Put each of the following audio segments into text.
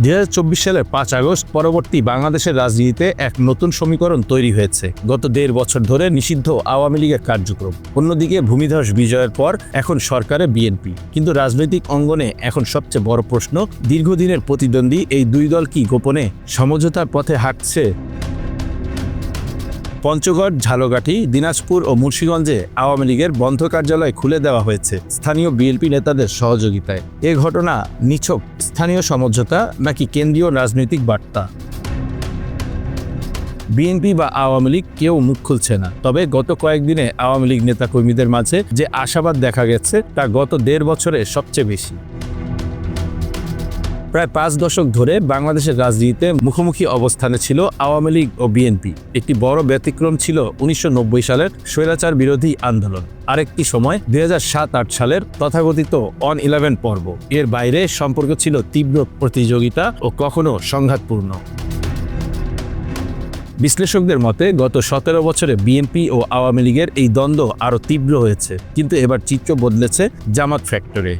2024 সালের 5 আগস্ট পরবর্তী বাংলাদেশের রাজনীতিতে এক নতুন সমীকরণ তৈরি হয়েছে। গত 1.5 বছর ধরে নিষিদ্ধ আওয়ামী লীগের কার্যক্রম, অন্যদিকে ভূমিধস বিজয়ের পর এখন সরকারে বিএনপি। কিন্তু রাজনৈতিক অঙ্গনে এখন সবচেয়ে বড় প্রশ্ন, দীর্ঘদিনের প্রতিদ্বন্দ্বী এই দুই দল কি গোপনে সমঝোতার পথে হাঁটছে? পঞ্চগড়, ঝালকাঠি, দিনাজপুর ও মুন্সিগঞ্জে আওয়ামী লীগের বন্ধ কার্যালয় খুলে দেওয়া হয়েছে স্থানীয় বিএনপি নেতাদের সহযোগিতায়। এ ঘটনা নিছক স্থানীয় সমঝোতা নাকি কেন্দ্রীয় রাজনৈতিক বার্তা? বিএনপি বা আওয়ামী লীগ কেউ মুখ খুলছে না। তবে গত কয়েকদিনে আওয়ামী লীগ নেতাকর্মীদের মাঝে যে আশাবাদ দেখা গেছে তা গত 1.5 বছরে সবচেয়ে বেশি। প্রায় 5 দশক ধরে বাংলাদেশের রাজনীতিতে মুখোমুখি অবস্থানে ছিল আওয়ামী লীগ ও বিএনপি। একটি বড় ব্যতিক্রম ছিল 1990 সালের স্বৈরাচার বিরোধী আন্দোলন। আরেকটি সময় 2007-8 সালের তথাকথিত অন-11 পর্ব। এর বাইরে সম্পর্ক ছিল তীব্র প্রতিযোগিতা ও কখনো সংঘাতপূর্ণ। বিশ্লেষকদের মতে গত 17 বছরে বিএনপি ও আওয়ামী লীগের এই দ্বন্দ্ব আরও তীব্র হয়েছে। কিন্তু এবার চিত্র বদলেছে জামাত ফ্যাক্টরে।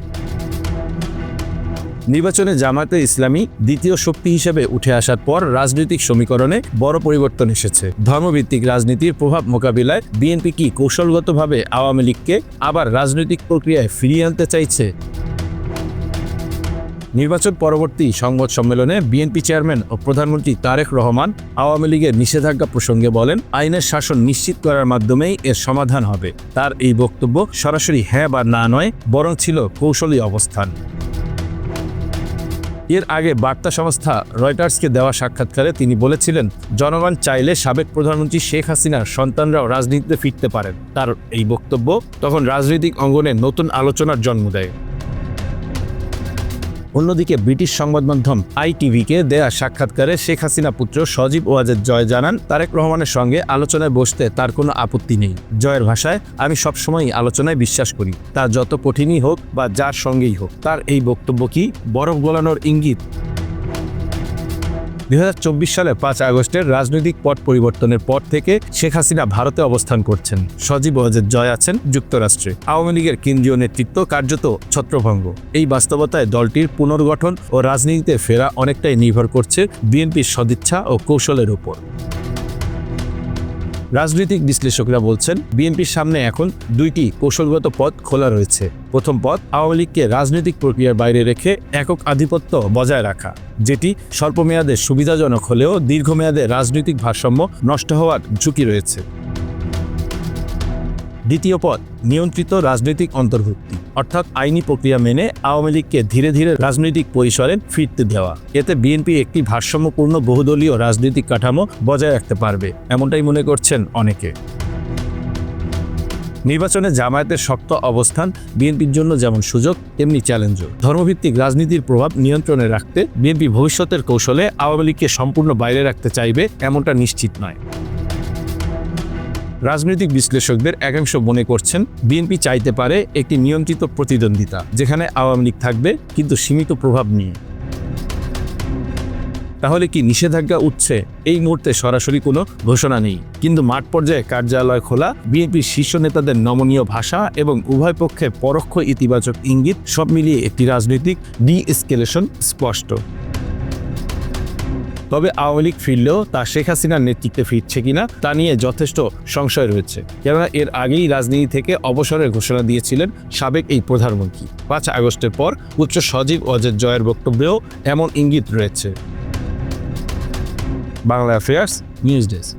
নির্বাচনে জামায়াতে ইসলামী দ্বিতীয় শক্তি হিসেবে উঠে আসার পর রাজনৈতিক সমীকরণে বড় পরিবর্তন এসেছে। ধর্মভিত্তিক রাজনীতির প্রভাব মোকাবিলায় বিএনপি কি কৌশলগতভাবে আওয়ামী লীগকে আবার রাজনৈতিক প্রক্রিয়ায় ফিরিয়ে আনতে চাইছে? নির্বাচন পরবর্তী সংবাদ সম্মেলনে বিএনপি চেয়ারম্যান ও প্রধানমন্ত্রী তারেক রহমান আওয়ামী লীগের নিষেধাজ্ঞা প্রসঙ্গে বলেন, আইনের শাসন নিশ্চিত করার মাধ্যমেই এর সমাধান হবে। তার এই বক্তব্য সরাসরি হ্যাঁ বা না নয়, বরং ছিল কৌশলী অবস্থান। এর আগে বার্তা সংস্থা রয়টার্সকে দেওয়া সাক্ষাৎকারে তিনি বলেছিলেন, জনগণ চাইলে সাবেক প্রধানমন্ত্রী শেখ হাসিনার সন্তানরাও রাজনীতিতে ফিরতে পারেন। তার এই বক্তব্য তখন রাজনৈতিক অঙ্গনে নতুন আলোচনার জন্ম দেয়। অন্যদিকে ব্রিটিশ সংবাদ মাধ্যম ITVকে দেয়া সাক্ষাৎকারে শেখ হাসিনা পুত্র সজীব ওয়াজেদ জয় জানান, তারেক রহমানের সঙ্গে আলোচনায় বসতে তার কোনো আপত্তি নেই। জয়ের ভাষায়, আমি সবসময়ই আলোচনায় বিশ্বাস করি, তা যত কঠিনই হোক বা যার সঙ্গেই হোক। তার এই বক্তব্য কি বরফ গলানোর ইঙ্গিত? 2024 সালের 5 আগস্টের রাজনৈতিক পট পরিবর্তনের পর থেকে শেখ হাসিনা ভারতে অবস্থান করছেন। সজীব ওয়াজেদ জয় আছেন যুক্তরাষ্ট্রে। আওয়ামী লীগের কেন্দ্রীয় নেতৃত্ব কার্যত ছত্রভঙ্গ। এই বাস্তবতায় দলটির পুনর্গঠন ও রাজনীতিতে ফেরা অনেকটাই নির্ভর করছে বিএনপির সদিচ্ছা ও কৌশলের উপর। রাজনৈতিক বিশ্লেষকরা বলছেন, বিএনপির সামনে এখন দুইটি কৌশলগত পথ খোলা রয়েছে। প্রথম পথ, আওয়ামী লীগকে রাজনৈতিক প্রক্রিয়ার বাইরে রেখে একক আধিপত্য বজায় রাখা, যেটি স্বল্পমেয়াদে সুবিধাজনক হলেও দীর্ঘমেয়াদে রাজনৈতিক ভারসাম্য নষ্ট হওয়ার ঝুঁকি রয়েছে। দ্বিতীয় পথ, নিয়ন্ত্রিত রাজনৈতিক অন্তর্ভুক্তি, অর্থাৎ আইনি প্রক্রিয়া মেনে আওয়ামী লীগকে ধীরে ধীরে রাজনৈতিক পরিসরে ফিরতে দেওয়া। এতে বিএনপি একটি ভারসাম্যপূর্ণ বহুদলীয় রাজনৈতিক কাঠামো বজায় রাখতে পারবে, এমনটাই মনে করছেন অনেকে। নির্বাচনে জামায়াতের শক্ত অবস্থান বিএনপির জন্য যেমন সুযোগ তেমনি চ্যালেঞ্জও। ধর্মভিত্তিক রাজনীতির প্রভাব নিয়ন্ত্রণে রাখতে বিএনপি ভবিষ্যতের কৌশলে আওয়ামী লীগকে সম্পূর্ণ বাইরে রাখতে চাইবে এমনটা নিশ্চিত নয়। রাজনৈতিক বিশ্লেষকদের একাংশ মনে করছেন, বিএনপি চাইতে পারে একটি নিয়ন্ত্রিত প্রতিদ্বন্দ্বিতা, যেখানে আওয়ামী লীগ থাকবে কিন্তু সীমিত প্রভাব নিয়ে। তাহলে কি নিষেধাজ্ঞা উঠছে? এই মুহূর্তে সরাসরি কোনো ঘোষণা নেই, কিন্তু মাঠ পর্যায়ে কার্যালয় খোলা, বিএনপির শীর্ষ নেতাদের নমনীয় ভাষা এবং উভয় পক্ষের পরোক্ষ ইতিবাচক ইঙ্গিত, সব মিলিয়ে একটি রাজনৈতিক ডি-এসকেলেশন স্পষ্ট। তবে আওয়ামী লীগ ফিরলেও তা শেখ হাসিনার নেতৃত্বে ফিরছে কিনা তা নিয়ে যথেষ্ট সংশয় রয়েছে। কেননা এর আগেই রাজনীতি থেকে অবসরের ঘোষণা দিয়েছিলেন সাবেক এই প্রধানমন্ত্রী। 5 আগস্টের পর পুত্র সজীব ওয়াজেদ জয়ের বক্তব্যেও এমন ইঙ্গিত রয়েছে। Bangla affairs news desk.